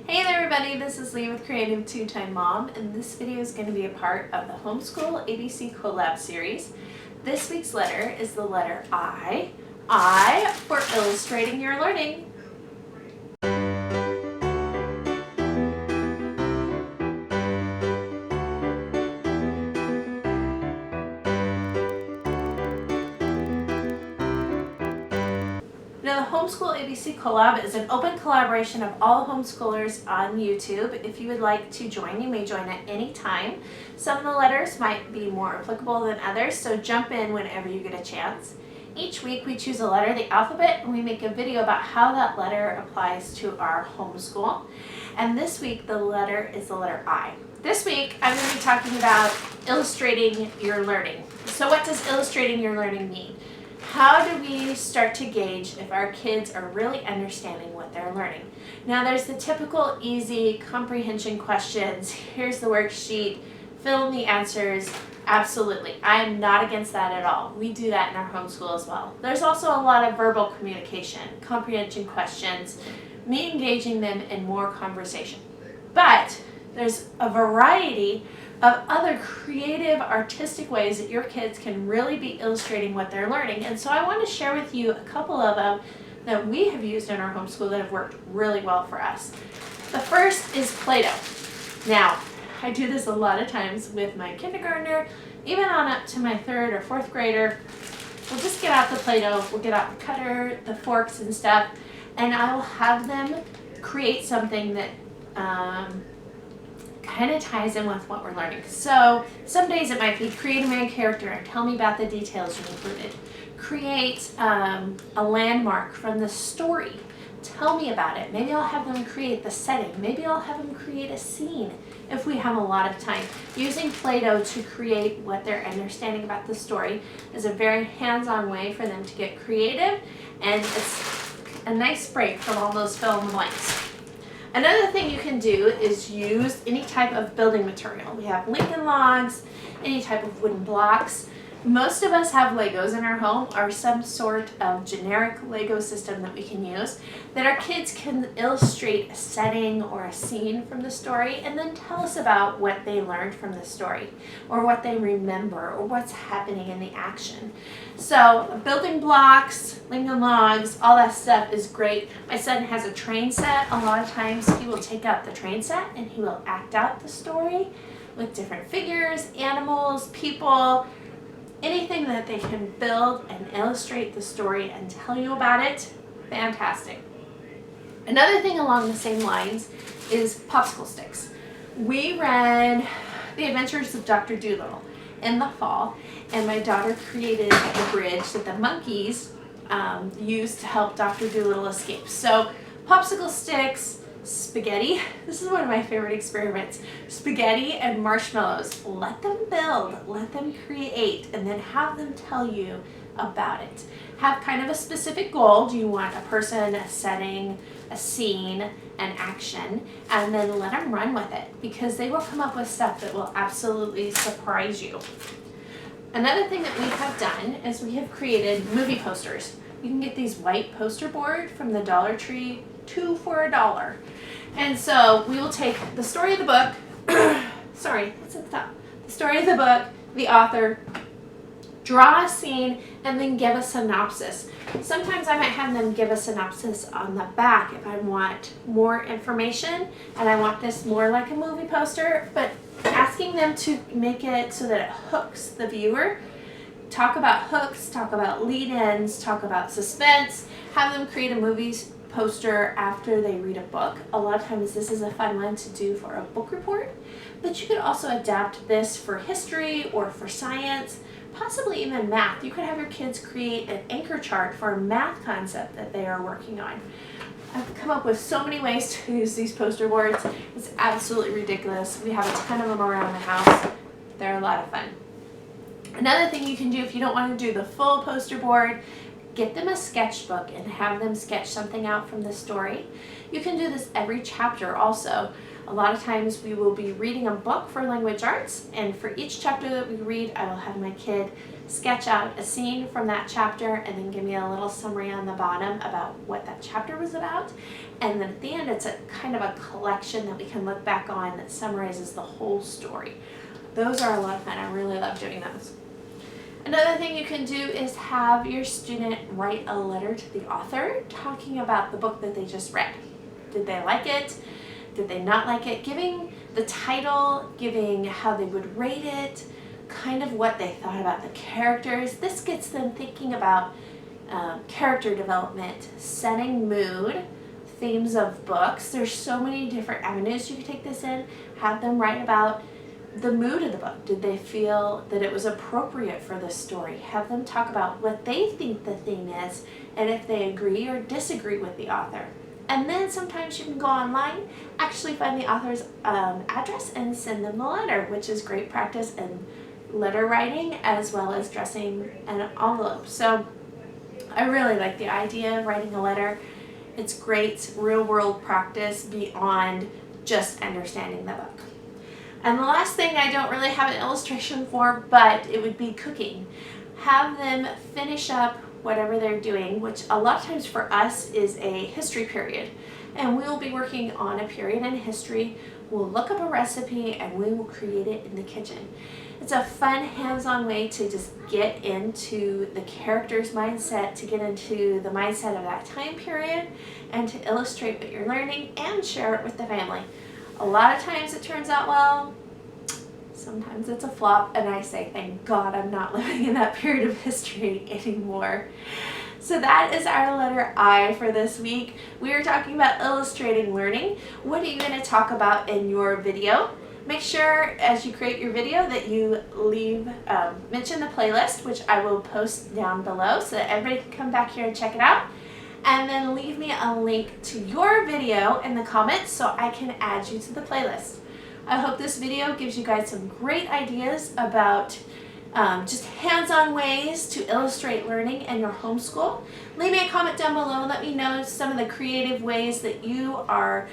Hey there everybody, this is Lee with Creative Two-Time Mom, and this video is going to be a part of the Homeschool ABC Collab series. This week's letter is the letter I. I for illustrating your learning. Now, the Homeschool ABC Collab is an open collaboration of all homeschoolers on YouTube. If you would like to join, you may join at any time. Some of the letters might be more applicable than others, so jump in whenever you get a chance. Each week we choose a letter of the alphabet and we make a video about how that letter applies to our homeschool. And this week the letter is the letter I. This week I'm going to be talking about illustrating your learning. So what does illustrating your learning mean? How do we start to gauge if our kids are really understanding what they're learning? Now there's the typical easy comprehension questions. Here's the worksheet, fill in the answers. Absolutely, I am not against that at all. We do that in our homeschool as well. There's also a lot of verbal communication, comprehension questions, me engaging them in more conversation. But there's a variety of other creative, artistic ways that your kids can really be illustrating what they're learning. And so I want to share with you a couple of them that we have used in our homeschool that have worked really well for us. The first is PlayDoh. Now, I do this a lot of times with my kindergartner, even on up to my 3rd or 4th grader. We'll just get out the PlayDoh, we'll get out the cutter, the forks and stuff, and I will have them create something that kind of ties in with what we're learning. So some days it might be create a main character and tell me about the details you included. Create a landmark from the story. Tell me about it. Maybe I'll have them create the setting. Maybe I'll have them create a scene if we have a lot of time. Using Play-Doh to create what they're understanding about the story is a very hands-on way for them to get creative, and it's a nice break from all those fill in the blanks. Another thing you can do is use any type of building material. We have Lincoln logs, any type of wooden blocks. Most of us have Legos in our home or some sort of generic Lego system that we can use that our kids can illustrate a setting or a scene from the story and then tell us about what they learned from the story or what they remember or what's happening in the action. So building blocks, Lincoln logs, all that stuff is great. My son has a train set. A lot of times he will take out the train set and he will act out the story with different figures, animals, people, anything that they can build and illustrate the story and tell you about it. Fantastic. Another thing along the same lines is Popsicle Sticks. We read The Adventures of Dr. Dolittle in the fall, and my daughter created a bridge that the monkeys used to help Dr. Dolittle escape. So Popsicle Sticks, spaghetti, this is one of my favorite experiments, spaghetti and marshmallows. Let them build, let them create, and then have them tell you about it. Have kind of a specific goal. Do you want a person, a setting, a scene, an action, and then let them run with it, because they will come up with stuff that will absolutely surprise you. Another thing that we have done is we have created movie posters. You can get these white poster board from the Dollar Tree, 2 for $1. And so we will take the story of the book, sorry, that's at the top. The story of the book, the author, draw a scene, and then give a synopsis. Sometimes I might have them give a synopsis on the back if I want more information and I want this more like a movie poster, but asking them to make it so that it hooks the viewer. Talk about hooks, talk about lead-ins, talk about suspense, have them create a movie poster after they read a book. A lot of times this is a fun one to do for a book report, but you could also adapt this for history or for science, possibly even math. You could have your kids create an anchor chart for a math concept that they are working on. I've come up with so many ways to use these poster boards. It's absolutely ridiculous. We have a ton of them around the house. They're a lot of fun. Another thing you can do if you don't want to do the full poster board, get them a sketchbook and have them sketch something out from the story. You can do this every chapter also. A lot of times we will be reading a book for language arts, and for each chapter that we read, I will have my kid sketch out a scene from that chapter and then give me a little summary on the bottom about what that chapter was about. And then at the end, it's a kind of a collection that we can look back on that summarizes the whole story. Those are a lot of fun. I really love doing those. Another thing you can do is have your student write a letter to the author talking about the book that they just read. Did they like it? Did they not like it? Giving the title, giving how they would rate it, kind of what they thought about the characters. This gets them thinking about character development, setting mood, themes of books. There's so many different avenues you can take this in. Have them write about the mood of the book. Did they feel that it was appropriate for this story? Have them talk about what they think the theme is and if they agree or disagree with the author. And then sometimes you can go online, actually find the author's address and send them a letter, which is great practice in letter writing as well as dressing an envelope. So I really like the idea of writing a letter. It's great real world practice beyond just understanding the book. And the last thing I don't really have an illustration for, but it would be cooking. Have them finish up whatever they're doing, which a lot of times for us is a history period. And we will be working on a period in history. We'll look up a recipe and we will create it in the kitchen. It's a fun hands-on way to just get into the character's mindset, to get into the mindset of that time period, and to illustrate what you're learning and share it with the family. A lot of times it turns out well, sometimes it's a flop, and I say, thank God I'm not living in that period of history anymore. So that is our letter I for this week. We are talking about illustrating learning. What are you going to talk about in your video? Make sure as you create your video that you mention the playlist, which I will post down below so that everybody can come back here and check it out. And then leave me a link to your video in the comments so I can add you to the playlist. I hope this video gives you guys some great ideas about just hands-on ways to illustrate learning in your homeschool. Leave me a comment down below and let me know some of the creative ways that you are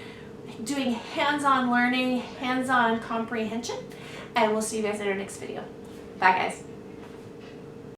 doing hands-on learning, hands-on comprehension. And we'll see you guys in our next video. Bye guys.